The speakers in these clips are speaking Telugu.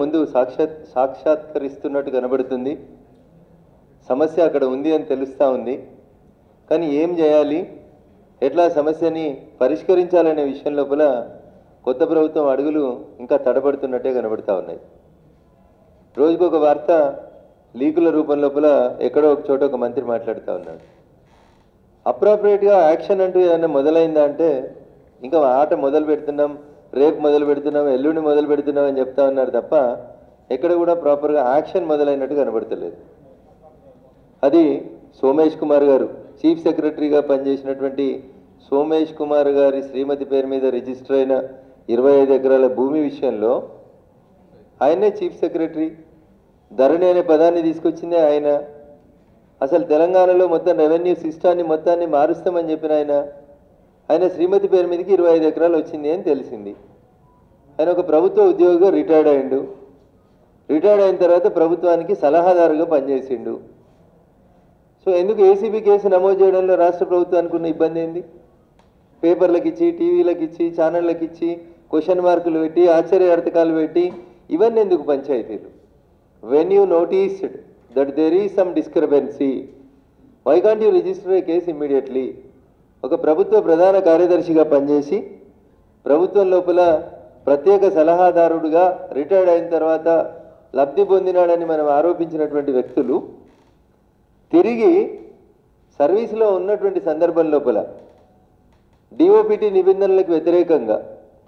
ముందు సాక్షాత్కరిస్తున్నట్టు కనబడుతుంది. సమస్య అక్కడ ఉంది అని తెలుస్తూ ఉంది. కానీ ఏం చేయాలి, ఎట్లా సమస్యని పరిష్కరించాలనే విషయం లోపల కొత్త ప్రభుత్వం అడుగులు ఇంకా తడబడుతున్నట్టే కనబడుతూ ఉన్నాయి. రోజుకొక వార్త లీకుల రూపం లోపల ఎక్కడో ఒక చోట ఒక మంత్రి మాట్లాడుతూ ఉన్నాడు. అప్రాపరేట్గా యాక్షన్ అంటూ ఏదైనా మొదలైందా అంటే ఇంకా ఆట మొదలు పెడుతున్నాం, రేపు మొదలు పెడుతున్నాం, ఎల్లుండి మొదలు పెడుతున్నాం అని చెప్తా ఉన్నారు తప్ప ఎక్కడ కూడా ప్రాపర్గా యాక్షన్ మొదలైనట్టు కనబడతలేదు. అది సోమేష్ కుమార్ గారు చీఫ్ సెక్రటరీగా పనిచేసినటువంటి సోమేష్ కుమార్ గారి శ్రీమతి పేరు మీద రిజిస్టర్ అయిన 25 ఎకరాల భూమి విషయంలో ఆయనే చీఫ్ సెక్రటరీ. ధరణి అనే పదాన్ని తీసుకొచ్చిందే ఆయన. అసలు తెలంగాణలో మొత్తం రెవెన్యూ సిస్టాన్ని మొత్తాన్ని మారుస్తామని చెప్పిన ఆయన శ్రీమతి పేరు మీదకి 25 ఎకరాలు వచ్చింది అని తెలిసింది. ఆయన ఒక ప్రభుత్వ ఉద్యోగిగా రిటైర్డ్ అయ్యిండు. రిటైర్డ్ అయిన తర్వాత ప్రభుత్వానికి సలహాదారుగా పనిచేసిండు. సో ఎందుకు ఏసీబీ కేసు నమోదు చేయడంలో రాష్ట్ర ప్రభుత్వానికి ఉన్న ఇబ్బంది ఏంది? పేపర్లకు ఇచ్చి, టీవీలకు ఇచ్చి, ఛానళ్ళకి ఇచ్చి, క్వశ్చన్ మార్కులు పెట్టి, ఆశ్చర్యార్థకాలు పెట్టి, ఇవన్నీ ఎందుకు పంచాయతీలు? When you noticed that there is some discrepancy, why can't you register a case immediately? ఒక ప్రభుత్వ ప్రధాన కార్యదర్శిగా పనిచేసి ప్రభుత్వం లోపల ప్రత్యేక సలహాదారుడుగా రిటైర్డ్ అయిన తర్వాత లబ్ధి పొందినాడని మనం ఆరోపించినటువంటి వ్యక్తులు తిరిగి సర్వీసులో ఉన్నటువంటి సందర్భం లోపల డిఓపిటి నిబంధనలకు వ్యతిరేకంగా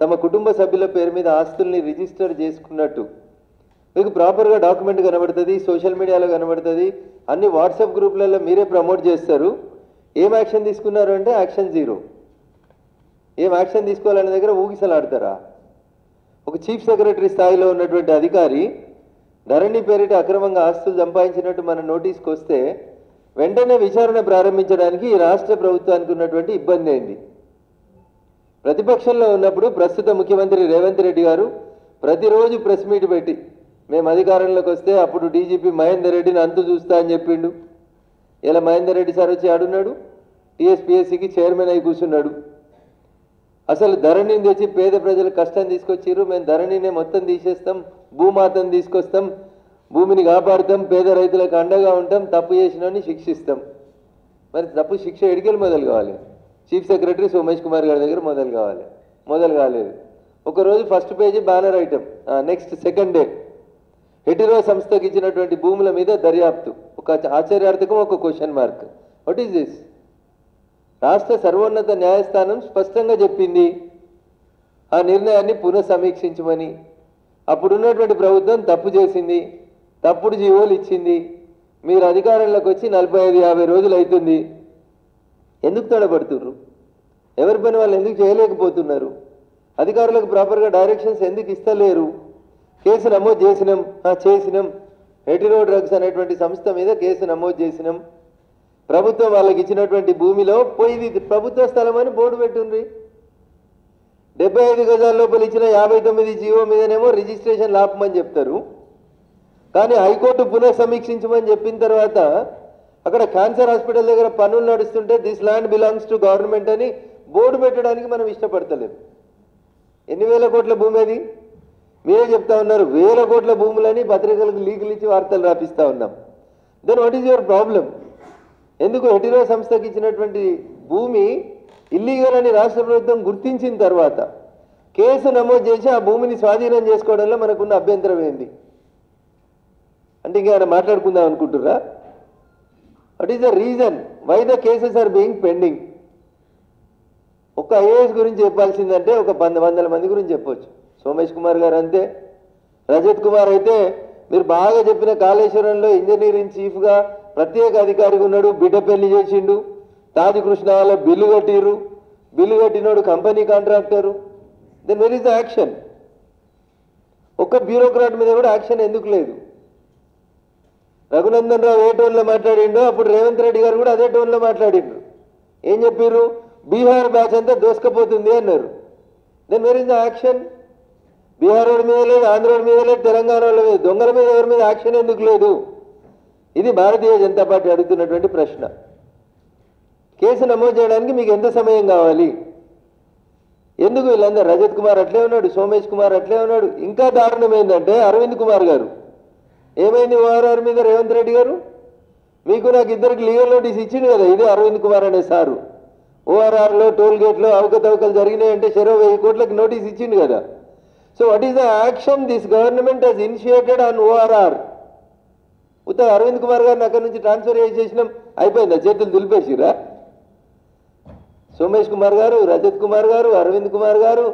తమ కుటుంబ సభ్యుల పేరు మీద ఆస్తుల్ని రిజిస్టర్ చేసుకున్నట్టు మీకు ప్రాపర్గా డాక్యుమెంట్ కనబడుతుంది, సోషల్ మీడియాలో కనబడుతుంది, అన్ని వాట్సాప్ గ్రూప్లలో మీరే ప్రమోట్ చేస్తారు. ఏం యాక్షన్ తీసుకున్నారు అంటే యాక్షన్ జీరో. ఏం యాక్షన్ తీసుకోవాలనే దగ్గర ఊగిసలాడతారా? ఒక చీఫ్ సెక్రటరీ స్థాయిలో ఉన్నటువంటి అధికారి ధరణి పేరిట అక్రమంగా ఆస్తులు సంపాదించినట్టు మన నోటీస్కి వస్తే వెంటనే విచారణ ప్రారంభించడానికి ఈ రాష్ట్ర ప్రభుత్వానికి ఉన్నటువంటి ఇబ్బంది అయింది. ప్రతిపక్షంలో ఉన్నప్పుడు ప్రస్తుత ముఖ్యమంత్రి రేవంత్ రెడ్డి గారు ప్రతిరోజు ప్రెస్ మీట్ పెట్టి మేము అధికారంలోకి వస్తే అప్పుడు డీజీపీ మహేందర్ రెడ్డిని అంతు చూస్తా అని చెప్పిండు. ఇలా మహేందర్ రెడ్డి సార్ వచ్చి ఆడున్నాడు, టీఎస్పీఎస్సీకి చైర్మన్ అయి కూర్చున్నాడు. అసలు ధరణిని తెచ్చి పేద ప్రజల కష్టం తీసుకొచ్చిర్రు, మేము ధరణినే మొత్తం తీసేస్తాం, భూమాతను తీసుకొస్తాం, భూమిని కాపాడుతాం, పేద రైతులకు అండగా ఉంటాం, తప్పు చేసినని శిక్షిస్తాం. మరి తప్పు శిక్ష ఎడికెళ్ళి మొదలు కావాలి? చీఫ్ సెక్రటరీ సోమేష్ కుమార్ గారి దగ్గర మొదలు కావాలి. మొదలు కాలేదు. ఒకరోజు first page banner item, next second day Hetero సంస్థకి ఇచ్చినటువంటి భూముల మీద దర్యాప్తు. ఒక ఆశ్చర్యార్థకం, ఒక question mark. What is this? రాష్ట్ర సర్వోన్నత న్యాయస్థానం స్పష్టంగా చెప్పింది ఆ నిర్ణయాన్ని పునఃసమీక్షించమని. అప్పుడున్నటువంటి ప్రభుత్వం తప్పు చేసింది, తప్పుడు జీవోలు ఇచ్చింది. మీరు అధికారంలోకి వచ్చి 45-50 రోజులు అవుతుంది. ఎందుకు తడబడుతున్నారు? ఎవరి పని వాళ్ళు ఎందుకు చేయలేకపోతున్నారు? అధికారులకు ప్రాపర్గా డైరెక్షన్స్ ఎందుకు ఇస్తలేరు? కేసు నమోదు చేసినాం. హెటిరో డ్రగ్స్ అనేటువంటి సంస్థ మీద కేసు నమోదు చేసినాం. ప్రభుత్వం వాళ్ళకి ఇచ్చినటువంటి భూమిలో పోయి ప్రభుత్వ స్థలం అని బోర్డు పెట్టుండ్రి. 75 గజాల లోపల ఇచ్చిన 59 జీవో మీదనేమో రిజిస్ట్రేషన్ లాపమని చెప్తారు. కానీ హైకోర్టు పునఃసమీక్షించమని చెప్పిన తర్వాత అక్కడ క్యాన్సర్ హాస్పిటల్ దగ్గర పనులు నడుస్తుంటే this land belongs to government అని బోర్డు పెట్టడానికి మనం ఇష్టపడతలేదు. ఎన్ని వేల కోట్ల భూమి అది? మీరే చెప్తా ఉన్నారు వేల కోట్ల భూములని పత్రికలకు లీకులు ఇచ్చి వార్తలు రాపిస్తూ ఉన్నాం. Then what is your problem? ఎందుకు హెటిరో సంస్థకి ఇచ్చినటువంటి భూమి ఇల్లీగల్ అని రాష్ట్ర ప్రభుత్వం గుర్తించిన తర్వాత కేసు నమోదు చేసి ఆ భూమిని స్వాధీనం చేసుకోవడంలో మనకున్న అభ్యంతరం ఏంది? అంటే ఇంకా మాట్లాడుకుందాం అనుకుంటుర్రా? What is the reason why the cases are being pending? ఒక ఐఏఎస్ గురించి చెప్పాల్సిందంటే ఒక 100 మంది గురించి చెప్పొచ్చు. సోమేష్ కుమార్ గారు అంతే, రజత్ కుమార్ అయితే మీరు బాగా చెప్పిన కాళేశ్వరంలో ఇంజనీరింగ్ చీఫ్గా ప్రత్యేక అధికారిగా ఉన్నాడు, బిడ్డ పెళ్లి చేసిండు, తాజ్ కృష్ణ వాళ్ళ బిల్లు కట్టిరు, బిల్లు కట్టినోడు company contractor. Then where is the action? ఒక్క బ్యూరోక్రాట్ మీద కూడా యాక్షన్ ఎందుకు లేదు? రఘునందన్ రావు ఏ టోన్లో మాట్లాడిండో అప్పుడు రేవంత్ రెడ్డి గారు కూడా అదే టోన్లో మాట్లాడిండ్రు. ఏం చెప్పారు? బీహార్ బ్యాచ్ అంతా దోసుకపోతుంది అన్నారు. Then where is the action? Bihar road మీద లేదు, ఆంధ్ర రోడ్ మీద లేదు, తెలంగాణ మీద, దొంగల మీద ఎవరి మీద యాక్షన్ ఎందుకు లేదు? ఇది భారతీయ జనతా పార్టీ అడుగుతున్నటువంటి ప్రశ్న. కేసు నమోదు చేయడానికి మీకు ఎంత సమయం కావాలి? ఎందుకు వీళ్ళందరూ రజత్ కుమార్ అట్లే ఉన్నాడు, సోమేష్ కుమార్ అట్లే ఉన్నాడు. ఇంకా దారుణం ఏంటంటే అరవింద్ కుమార్ గారు ఏమైంది ఓఆర్ఆర్ మీద రేవంత్ రెడ్డి గారు మీకు నాకు ఇద్దరికి లీగల్ నోటీస్ ఇచ్చింది కదా. ఇదే అరవింద్ కుమార్ అనే సారు ఓఆర్ఆర్లో టోల్ గేట్లో అవకతవకలు జరిగినాయంటే 1000 కోట్లకి నోటీస్ ఇచ్చింది కదా. So what is the action this government has initiated on ORR? ఉత్తర అరవింద్ కుమార్ గారిని అక్కడి నుంచి ట్రాన్స్ఫర్ చేసేసినాం, అయిపోయిందా? చేతులు దులిపేసిరా? సోమేష్ కుమార్ గారు, రజత్ కుమార్ గారు, అరవింద్ కుమార్ గారు,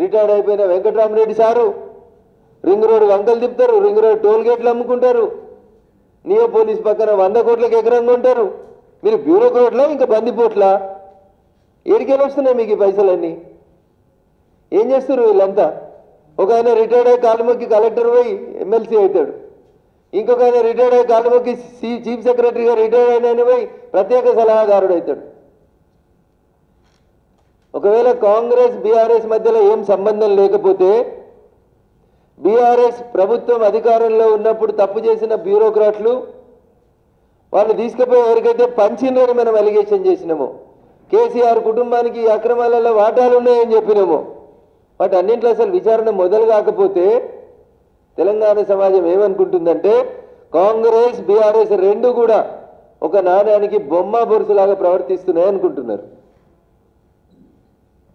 రిటైర్డ్ అయిపోయిన వెంకటరామరెడ్డి సారు రింగ్ రోడ్ వంకలు తిప్పుతారు, రింగ్ రోడ్ టోల్ గేట్లు అమ్ముకుంటారు, నియో పోలీస్ పక్కన 100 కోట్లకు ఎకరంగా ఉంటారు. మీరు బ్యూరోక్రాట్లా ఇంకా బందిపోట్లా? ఏడికెళ్ళి వస్తున్నాయి మీకు ఈ పైసలన్నీ? ఏం చేస్తారు వీళ్ళంతా? ఒక ఆయన రిటైర్డ్ అయ్యి కాలు మొక్కి కలెక్టర్ పోయి ఎమ్మెల్సీ అవుతాడు, ఇంకొక ఆయన రిటైర్డ్ అయ్యి కాలు మొక్కి చీఫ్ సెక్రటరీగా రిటైర్డ్ అయిన పోయి ప్రత్యేక సలహాదారుడు అవుతాడు. ఒకవేళ కాంగ్రెస్ బీఆర్ఎస్ మధ్యలో ఏం సంబంధం లేకపోతే బీఆర్ఎస్ ప్రభుత్వం అధికారంలో ఉన్నప్పుడు తప్పు చేసిన బ్యూరోక్రాట్లు వాళ్ళు తీసుకుపోయి ఎవరికైతే పంచిందని మనం అలిగేషన్ చేసినామో, కేసీఆర్ కుటుంబానికి ఈ అక్రమాలలో వాటాలు ఉన్నాయని చెప్పినామో, వాటి అన్నింటిలో అసలు విచారణ మొదలు కాకపోతే తెలంగాణ సమాజం ఏమనుకుంటుందంటే కాంగ్రెస్ బీఆర్ఎస్ రెండు కూడా ఒక నాణ్యానికి బొమ్మ బొరుసులాగా ప్రవర్తిస్తున్నాయి అనుకుంటున్నారు.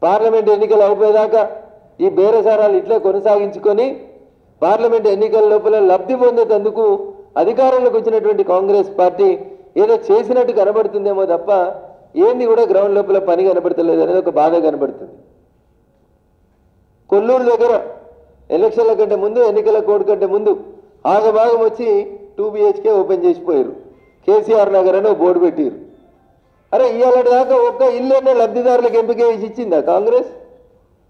పార్లమెంట్ ఎన్నికలు అయిపోయేదాకా ఈ బేరసారాలు ఇట్లే కొనసాగించుకొని పార్లమెంట్ ఎన్నికల లోపల లబ్ధి పొందేందుకు అధికారంలోకి వచ్చినటువంటి కాంగ్రెస్ పార్టీ ఏదో చేసినట్టు కనబడుతుందేమో తప్ప ఏంది కూడా గ్రౌండ్ లోపల పని కనబడతలేదు అనేది ఒక బాధ కనబడుతుంది. కొల్లూరు దగ్గర ఎలక్షన్ల కంటే ముందు, ఎన్నికల కోడ్ కంటే ముందు ఆగభాగం వచ్చి 2 BHK ఓపెన్ చేసిపోయారు. కేసీఆర్ నగర్ అని బోర్డు పెట్టారు. అరే ఇవాళ దాకా ఒక్క ఇల్లు లబ్ధిదారులకు ఎంపిక చేసి ఇచ్చిందా కాంగ్రెస్?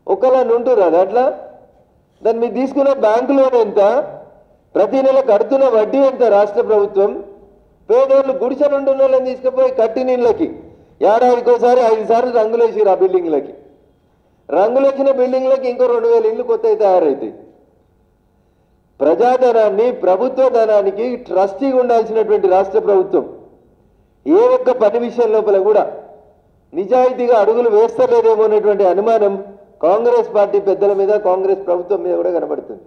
ఒక్కలాని ఉంటురు అది అట్లా. దాన్ని మీరు తీసుకున్న బ్యాంకు లోన్ ఎంత, ప్రతి నెల కడుతున్న వడ్డీ ఎంత రాష్ట్ర ప్రభుత్వం? పేదోళ్ళు గుడిసెలు ఉంటున్న వాళ్ళని తీసుకుపోయి కట్టిన ఇళ్ళకి ఏడాదికోసారి 5 సార్లు రంగులు వేసిరు. ఆ బిల్డింగ్లకి రంగులు వచ్చిన బిల్డింగ్లకి ఇంకో 2000 ఇళ్ళు కొత్తవి తయారవుతాయి. ప్రజాధనాన్ని, ప్రభుత్వ ధనానికి ట్రస్టీగా ఉండాల్సినటువంటి రాష్ట్ర ప్రభుత్వం ఏ ఒక్క పని విషయం లోపల కూడా నిజాయితీగా అడుగులు వేస్తలేదేమో అనేటువంటి అనుమానం కాంగ్రెస్ పార్టీ పెద్దల మీద, కాంగ్రెస్ ప్రభుత్వం మీద కూడా కనబడుతుంది.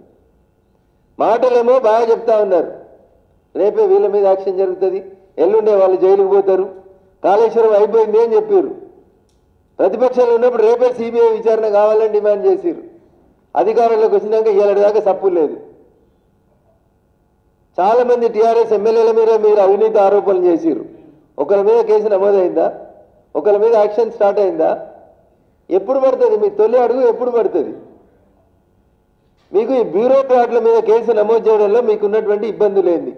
మాటలేమో బాగా చెప్తా ఉన్నారు, రేపే వీళ్ళ మీద యాక్షన్ జరుగుతుంది, ఎల్లుండే వాళ్ళు జైలుకు పోతారు, కాళేశ్వరం అయిపోయింది అని చెప్పారు. ప్రతిపక్షాలు ఉన్నప్పుడు రేపే సిబిఐ విచారణ కావాలని డిమాండ్ చేసిరు. అధికారంలోకి వచ్చినాక ఇవాళ దాకా సప్పు లేదు. చాలా మంది టీఆర్ఎస్ ఎమ్మెల్యేల మీద మీరు అవినీతి ఆరోపణలు చేసిరు. ఒకరి మీద కేసు నమోదైందా? ఒకరి మీద యాక్షన్ స్టార్ట్ అయిందా? ఎప్పుడు పడుతుంది మీ తొలి అడుగు? ఎప్పుడు పడుతుంది మీకు? ఈ బ్యూరోక్రాట్ల మీద కేసు నమోదు చేయడంలో మీకున్నటువంటి ఇబ్బందులు ఏంది?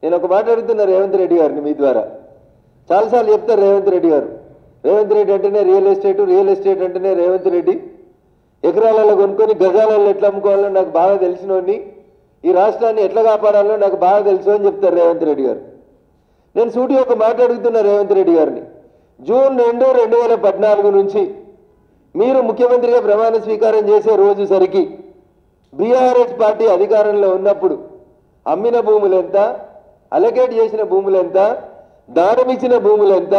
నేను ఒక మాట అడుగుతున్నా రేవంత్ రెడ్డి గారిని మీ ద్వారా. చాలాసార్లు చెప్తారు రేవంత్ రెడ్డి గారు, రేవంత్ రెడ్డి అంటేనే రియల్ ఎస్టేట్, రియల్ ఎస్టేట్ అంటేనే రేవంత్ రెడ్డి, ఎకరాలలో కొనుక్కొని గజాలలో ఎట్లా అమ్ముకోవాలో నాకు బాగా తెలిసినోని, ఈ రాష్ట్రాన్ని ఎట్లా కాపాడాలో నాకు బాగా తెలుసు అని చెప్తారు రేవంత్ రెడ్డి గారు. నేను సూటి ఒక మాట అడుగుతున్నా రేవంత్ రెడ్డి గారిని. జూన్ 2, 2014 నుంచి మీరు ముఖ్యమంత్రిగా ప్రమాణ స్వీకారం చేసే రోజు సరికి బీఆర్ఎస్ పార్టీ అధికారంలో ఉన్నప్పుడు అమ్మిన భూములు ఎంత, అలకేట్ చేసిన భూములు ఎంత, దానం ఇచ్చిన భూములు ఎంత,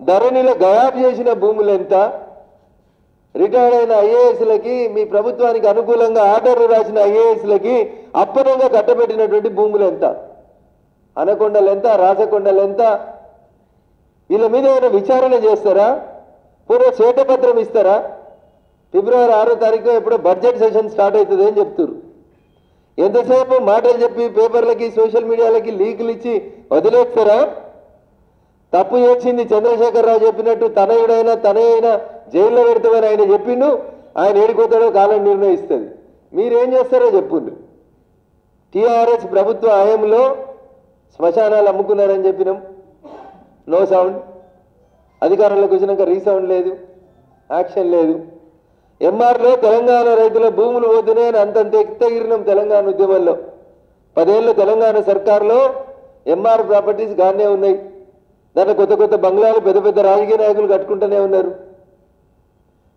ధరణిలో గయాబ్ చేసిన భూములు ఎంత, రిటైర్డ్ అయిన ఐఏఎస్లకి, మీ ప్రభుత్వానికి అనుకూలంగా ఆర్డర్లు రాసిన ఐఏఎస్లకి అప్పనంగా కట్టబెట్టినటువంటి భూములు ఎంత, అనకొండలు ఎంత, రాసకొండలు ఎంత, వీళ్ళ మీద ఏమైనా విచారణ చేస్తారా? పూర్వ శ్వేతపత్రం ఇస్తారా? ఫిబ్రవరి 6వ తారీఖు ఎప్పుడో బడ్జెట్ సెషన్ స్టార్ట్ అవుతుంది అని చెప్తారు. ఎంతసేపు మాటలు చెప్పి పేపర్లకి, సోషల్ మీడియాలకి లీకులు ఇచ్చి వదిలేస్తారా? తప్పు చేసింది చంద్రశేఖరరావు చెప్పినట్టు తనయుడైనా జైల్లో పెడతామని ఆయన చెప్పిండు. ఆయన ఏడిపోతాడో కాలం నిర్ణయిస్తుంది. మీరేం చేస్తారో చెప్పుండ్రు. టీఆర్ఎస్ ప్రభుత్వ హయాంలో శ్మశానాలు అమ్ముకున్నారని చెప్పినాం, నో సౌండ్. అధికారంలోకి వచ్చినాక రీసౌండ్ లేదు, యాక్షన్ లేదు. ఎంఆర్లో తెలంగాణ రైతుల భూములు పోతున్నాయని అంతంత ఎత్తగిరినాం తెలంగాణ ఉద్యమంలో. 10 ఏళ్ళ తెలంగాణ సర్కార్లో ఎంఆర్ ప్రాపర్టీస్ గానే ఉన్నాయి. దాంట్లో కొత్త కొత్త బంగ్లాలు పెద్ద పెద్ద రాజకీయ నాయకులు కట్టుకుంటూనే ఉన్నారు.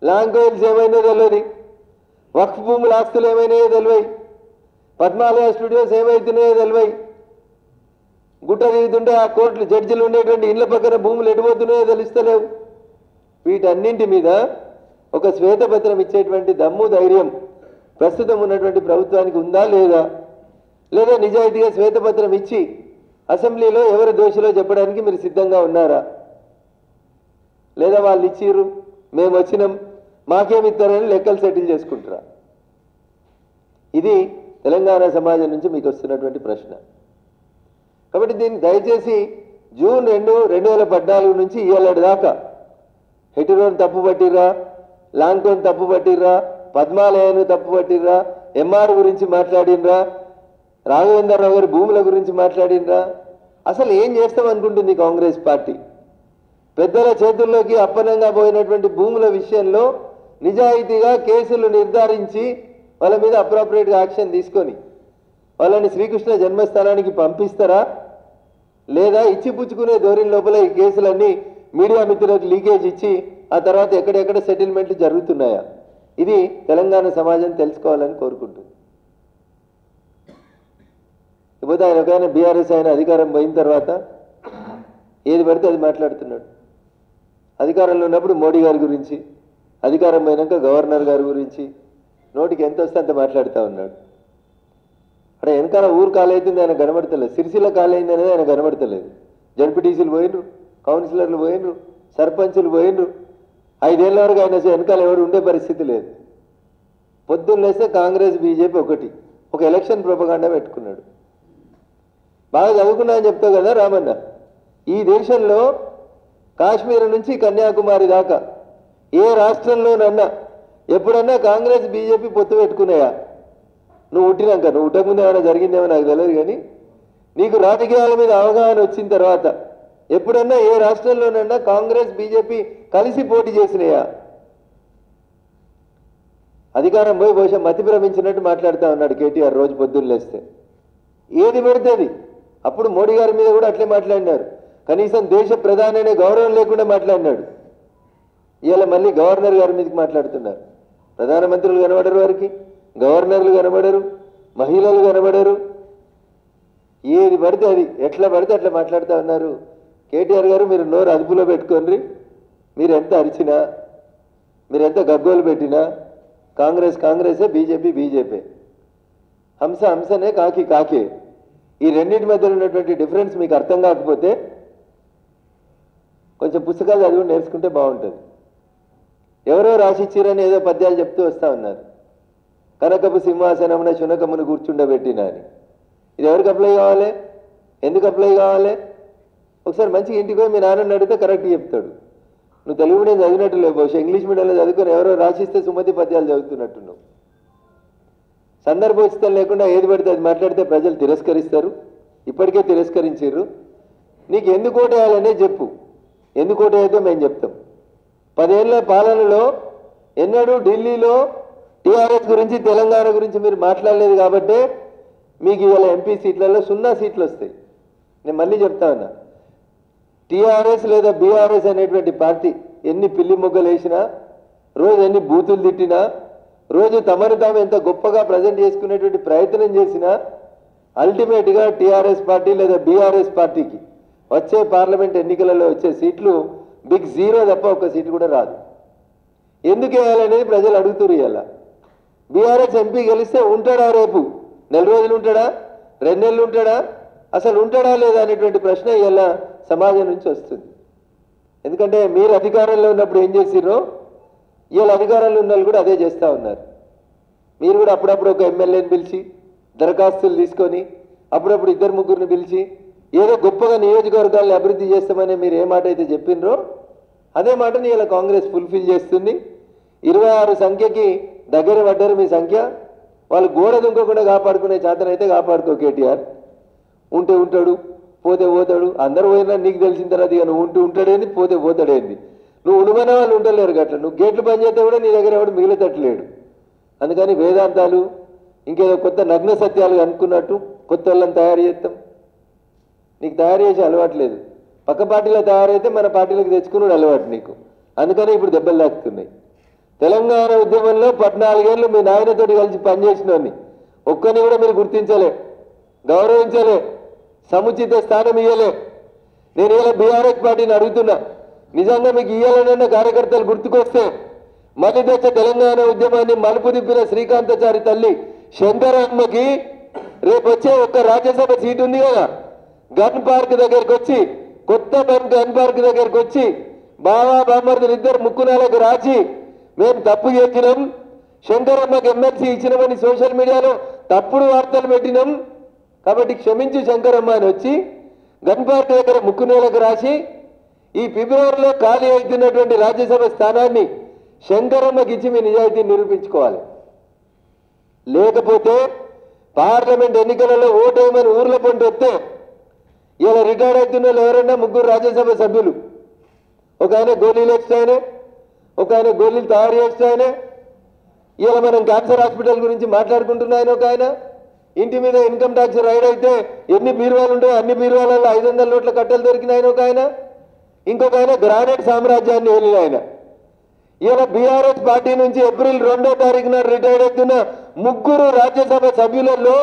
లాంగ్వేజ్ ఏమైనా తెలియదు, వక్ఫ్ భూముల ఆస్తులు ఏమైనాయో తెలివై, పద్మాలయ స్టూడియోస్ ఏమైతున్నాయో తెలివై, గుట్ట తిరుగుతుంటే ఆ కోర్టులు జడ్జిలు ఉండేటువంటి ఇళ్ల పక్కన భూములు ఎడిపోతున్నాయో తెలుస్తలేవు. వీటన్నింటి మీద ఒక శ్వేతపత్రం ఇచ్చేటువంటి దమ్ము ధైర్యం ప్రస్తుతం ఉన్నటువంటి ప్రభుత్వానికి ఉందా లేదా, లేదా నిజాయితీగా శ్వేతపత్రం ఇచ్చి అసెంబ్లీలో ఎవరు దోషులో చెప్పడానికి మీరు సిద్ధంగా ఉన్నారా? లేదా వాళ్ళు ఇచ్చిర్రు మేము వచ్చినాం మాకేమిస్తారని లెక్కలు సెటిల్ చేసుకుంటారా? ఇది తెలంగాణ సమాజం నుంచి మీకు వస్తున్నటువంటి ప్రశ్న. కాబట్టి దీన్ని దయచేసి జూన్ 2, 2014 నుంచి ఇవాళ దాకా హెటిరోని తప్పు పట్టిర్రా, లాంకోని తప్పు పట్టిర్రా, పద్మాలయను తప్పు పట్టిర్రా, ఎంఆర్ గురించి మాట్లాడినరా, రాఘవేంద్రరావు గారి భూముల గురించి మాట్లాడినరా, అసలు ఏం చేస్తాం అనుకుంటుంది కాంగ్రెస్ పార్టీ? పెద్దల చేతుల్లోకి అప్పనంగా పోయినటువంటి భూముల విషయంలో నిజాయితీగా కేసులు నిర్ధారించి వాళ్ళ మీద అప్రాపరియేట్గా యాక్షన్ తీసుకొని వాళ్ళని శ్రీకృష్ణ జన్మస్థానానికి పంపిస్తారా, లేదా ఇచ్చిపుచ్చుకునే ధోరణి లోపల ఈ కేసులన్నీ మీడియా మిత్రులకు లీకేజ్ ఇచ్చి ఆ తర్వాత ఎక్కడెక్కడ సెటిల్మెంట్ జరుగుతున్నాయా? ఇది తెలంగాణ సమాజం తెలుసుకోవాలని కోరుకుంటుంది. ఇప్పుడు ఆయన ఒకైనా బీఆర్ఎస్ ఆయన అధికారం పోయిన తర్వాత ఏది పడితే అది మాట్లాడుతున్నాడు. అధికారంలో ఉన్నప్పుడు మోడీ గారి గురించి, అధికారం పోయినాక గవర్నర్ గారి గురించి నోటికి ఎంత వస్తే అంత మాట్లాడుతూ ఉన్నాడు. అక్కడ వెనకాల ఊరు కాలైతుంది ఆయన కనబడతలేదు, సిరిసిల్ల కాలైంది అనేది ఆయన కనబడతలేదు. జడ్పీటీసీలు పోయినరు, కౌన్సిలర్లు పోయినరు, సర్పంచులు పోయినరు. 5 ఏళ్ల వరకు ఆయన వెనకాల ఎవరు ఉండే పరిస్థితి లేదు. పొద్దున్న లేస్తే కాంగ్రెస్ బీజేపీ ఒక ఎలక్షన్ ప్రొపగాండా పెట్టుకున్నాడు. బాగా చదువుకున్నా అని చెప్తావు కదా రామన్న, ఈ దేశంలో కాశ్మీర్ నుంచి కన్యాకుమారి దాకా ఏ రాష్ట్రంలోనన్నా ఎప్పుడన్నా కాంగ్రెస్ బీజేపీ పొత్తు పెట్టుకున్నాయా? నువ్వు పుట్టినాక, నువ్వు పుట్టకముందు ఏమైనా జరిగిందేమో నాకు తెలియదు, కానీ నీకు రాజకీయాల మీద అవగాహన వచ్చిన తర్వాత ఎప్పుడన్నా ఏ రాష్ట్రంలోనన్నా కాంగ్రెస్ బీజేపీ కలిసి పోటీ చేసినాయా? అధికారం పోయి బహుశా మతి భ్రమించినట్టు మాట్లాడుతూ ఉన్నాడు కేటీఆర్ రోజు పొద్దున్న లేస్తే. ఏది పెడుతుంది? అప్పుడు మోడీ గారి మీద కూడా అట్లే మాట్లాడినారు, కనీసం దేశ ప్రధాని అనే గౌరవం లేకుండా మాట్లాడినాడు. ఇవాళ మళ్ళీ గవర్నర్ గారి మీదకి మాట్లాడుతున్నారు. ప్రధానమంత్రులు కనబడరు, వారికి గవర్నర్లు కనబడరు, మహిళలు కనబడరు. ఏది పడితే అది ఎట్లా పడితే అట్లా మాట్లాడుతూ ఉన్నారు. కేటీఆర్ గారు మీరు నోరు అదుపులో పెట్టుకోండి. మీరు ఎంత అరిచినా, మీరు ఎంత గగ్గోలు పెట్టినా కాంగ్రెస్ కాంగ్రెసే, బీజేపీ బీజేపీ, హంస హంసనే, కాకి కాకే. ఈ రెండింటి మధ్యలో ఉన్నటువంటి డిఫరెన్స్ మీకు అర్థం కాకపోతే కొంచెం పుస్తకాలు చదివి నేర్చుకుంటే బాగుంటుంది. ఎవరో రాసిచ్చిరని ఏదో పద్యాలు చెప్తూ వస్తూ ఉన్నారు. కనకపు సింహాసనమున శునకమును కూర్చుండబెట్టిన అని. ఇది ఎవరికి అప్లై కావాలి? ఎందుకు అప్లై కావాలి? ఒకసారి మంచిగా ఇంటికి పోయి మీ నాన్నని అడిగితే కరెక్ట్ చెప్తాడు. నువ్వు తెలుగు మీడియం చదివినట్టు లేవు, బహుశా ఇంగ్లీష్ మీడియంలో చదువుకొని ఎవరో రాసిస్తే సుమతి పద్యాలు చదువుతున్నట్టున్నావు. సందర్భోచితం లేకుండా ఏది పడితే అది మాట్లాడితే ప్రజలు తిరస్కరిస్తారు. ఇప్పటికే తిరస్కరించారు. నీకు ఎందుకు ఓటేయాలనే చెప్పు, ఎందుకు ఓటేయదో మేము చెప్తాం. 10 ఏళ్ల పాలనలో ఎన్నడూ ఢిల్లీలో టీఆర్ఎస్ గురించి, తెలంగాణ గురించి మీరు మాట్లాడలేదు కాబట్టే మీకు ఇవాళ ఎంపీ సీట్లలో 0 సీట్లు వస్తాయి. నేను మళ్ళీ చెప్తా ఉన్నా, టీఆర్ఎస్ లేదా బీఆర్ఎస్ అనేటువంటి పార్టీ ఎన్ని పిల్లి మొగ్గలు వేసినా, రోజు ఎన్ని బూతులు తిట్టినా, రోజు తమను తాము ఎంత గొప్పగా ప్రజెంట్ చేసుకునేటువంటి ప్రయత్నం చేసినా అల్టిమేట్గా టీఆర్ఎస్ పార్టీ లేదా బీఆర్ఎస్ పార్టీకి వచ్చే పార్లమెంట్ ఎన్నికలలో వచ్చే సీట్లు బిగ్ జీరో తప్ప ఒక సీటు కూడా రాదు. ఎందుకు వేయాలనేది ప్రజలు అడుగుతున్నారు. ఇవాళ బీఆర్ఎస్ ఎంపీ గెలిస్తే ఉంటాడా? రేపు 4 రోజులు ఉంటాడా? 2 నెలలు ఉంటాడా? అసలు ఉంటాడా లేదా అనేటువంటి ప్రశ్న ఇవాళ సమాజం నుంచి వస్తుంది. ఎందుకంటే మీరు అధికారంలో ఉన్నప్పుడు ఏం చేసిర్రో ఇవాళ అధికారంలో ఉన్న వాళ్ళు కూడా అదే చేస్తూ ఉన్నారు. మీరు కూడా అప్పుడప్పుడు ఒక ఎమ్మెల్యేని పిలిచి దరఖాస్తులు తీసుకొని, అప్పుడప్పుడు 2-3 పిలిచి ఏదో గొప్పగా నియోజకవర్గాలను అభివృద్ధి చేస్తామని మీరు ఏ మాట అయితే చెప్పినరో అదే మాటని ఇలా కాంగ్రెస్ ఫుల్ఫిల్ చేస్తుంది. 26 సంఖ్యకి దగ్గర పడ్డారు మీ సంఖ్య. వాళ్ళు గోడ దుంకకుండా కాపాడుకునే చేతన అయితే కాపాడుకో కేటీఆర్. ఉంటే ఉంటాడు, పోతే పోతాడు. అందరూ పోయినా నీకు తెలిసిన తర్వాత ఇక నువ్వు ఉంటాడేంది, పోతే పోతాడేంది. నువ్వు ఉండమనే వాళ్ళు ఉండలేరు గట్ల. నువ్వు గేట్లు బంద్ చేస్తే కూడా నీ దగ్గర ఎవడు మిగిలితట్లేడు. అందుకని వేదాంతాలు ఇంకేదో కొత్త నగ్న సత్యాలు అనుకున్నట్టు కొత్త వాళ్ళని తయారు చేస్తాం. నీకు తయారు చేసే అలవాటు లేదు. పక్క పార్టీలో తయారైతే మన పార్టీలకు తెచ్చుకున్నాడు అలవాటు నీకు. అందుకని ఇప్పుడు దెబ్బలు తాకుతున్నాయి. తెలంగాణ ఉద్యమంలో 14 ఏళ్ళు మీ నాయనతోటి కలిసి పనిచేసినోని ఒక్కరిని కూడా మీరు గుర్తించలే, గౌరవించలే, సముచిత స్థానం ఇవ్వలే. నేను ఇలా బీఆర్ఎస్ పార్టీని అడుగుతున్నా, నిజంగా మీకు ఇవ్వాలన్న కార్యకర్తలు గుర్తుకొస్తే మలిదశ తెలంగాణ ఉద్యమాన్ని మలుపు తిప్పిన శ్రీకాంతాచారి తల్లి శంకరమ్మకి రేపు వచ్చే ఒక్క రాజ్యసభ సీటు ఉంది కదా, గన్ పార్క్ దగ్గరికి వచ్చి, కొత్త గన్ పార్క్ దగ్గరికి వచ్చి బావా బామ్మర్దులు ఇద్దరు ముక్కునాలకు రాసి మేము తప్పు చేసినాం, శంకరమ్మకి ఎమ్మెల్సీ ఇచ్చినామని సోషల్ మీడియాలో తప్పుడు వార్తలు పెట్టినాం, కాబట్టి క్షమించు శంకరమ్మ అని వచ్చి గన్ పార్క్ దగ్గర ముక్కునేలకు రాసి ఈ ఫిబ్రవరిలో ఖాళీ అవుతున్నటువంటి రాజ్యసభ స్థానాన్ని శంకరమ్మకి ఇచ్చి మీ నిజాయితీని నిరూపించుకోవాలి. లేకపోతే పార్లమెంట్ ఎన్నికలలో ఓటేయమని ఊర్ల పంట వస్తే ఇలా రిటైర్డ్ అవుతున్న వాళ్ళు ఎవరన్నా ముగ్గురు రాజ్యసభ సభ్యులు, ఒక ఆయన గోళీలు వేస్తాయనే, ఒక ఆయన గోళీలు తయారు చేస్తాయనే, ఇలా మనం క్యాన్సర్ హాస్పిటల్ గురించి మాట్లాడుకుంటున్నాయని ఒక ఆయన, ఇంటి మీద ఇన్కమ్ ట్యాక్స్ రైడ్ అయితే ఎన్ని బీరువాలు ఉంటాయో అన్ని బీరువాలలో 500 నోట్ల కట్టలు దొరికినాయని ఒక ఆయన, ఇంకొక ఆయన గ్రానైట్ సామ్రాజ్యాన్ని వెళ్ళిన ఆయన. ఇలా బీఆర్ఎస్ పార్టీ నుంచి ఏప్రిల్ 2వ తారీఖున రిటైర్డ్ అవుతున్న ముగ్గురు రాజ్యసభ సభ్యులలో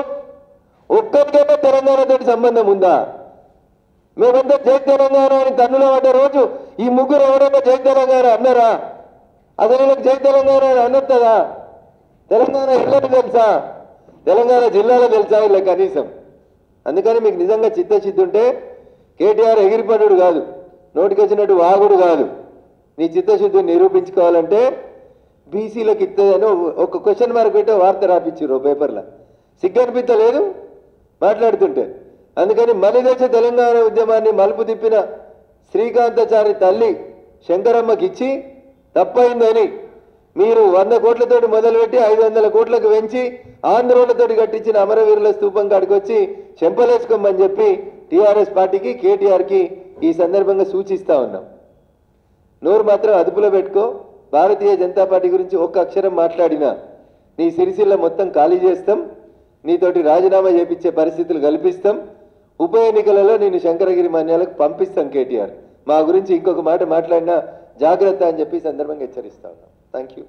ఒక్కరికైనా తెలంగాణతో సంబంధం ఉందా? మేమంతా జై తెలంగాణ అని తన్నులో పడ్డ రోజు ఈ ముగ్గురు ఎవరైనా జై తెలంగాణ అన్నారా? అసలు వీళ్ళకి జై తెలంగాణ అని అన్నదా? తెలంగాణ ఇళ్ళని తెలుసా? తెలంగాణ జిల్లాలో తెలుసా వీళ్ళకి కనీసం? అందుకని మీకు నిజంగా చిత్తశుద్ధి ఉంటే కేటీఆర్ ఎగిరిపడు కాదు, నోటికొచ్చినట్టు వాగుడు కాదు, నీ చిత్తశుద్ధిని నిరూపించుకోవాలంటే బీసీలకు ఇస్తుందని ఒక క్వశ్చన్ మార్క్ పెట్టే వార్త రాపించారు పేపర్లో. సిగ్గనిపించలేదు మాట్లాడుతుంటే. అందుకని మలిదశ తెలంగాణ ఉద్యమాన్ని మలుపు తిప్పిన శ్రీకాంతాచారి తల్లి శంకరమ్మకి ఇచ్చి తప్పైందని మీరు 100 కోట్లతోటి మొదలుపెట్టి 500 కోట్లకు పెంచి ఆంధ్రోళ్లతోటి కట్టించిన అమరవీరుల స్తూపం కాడికి వచ్చి చెంపలేసుకోమని చెప్పి టీఆర్ఎస్ పార్టీకి కేటీఆర్కి ఈ సందర్భంగా సూచిస్తా ఉన్నాం. నోరు మాత్రం అదుపులో పెట్టుకో. భారతీయ జనతా పార్టీ గురించి ఒక్క అక్షరం మాట్లాడినా నీ సిరిసిల్ల మొత్తం ఖాళీ చేస్తాం, నీతోటి రాజీనామా చేపించే పరిస్థితులు కల్పిస్తాం, ఉప ఎన్నికలలో నేను శంకరగిరి మాన్యాలకు పంపిస్తాం కేటీఆర్. మా గురించి ఇంకొక మాట మాట్లాడినా జాగ్రత్త అని చెప్పి సందర్భంగా హెచ్చరిస్తా ఉన్నాం. Thank you.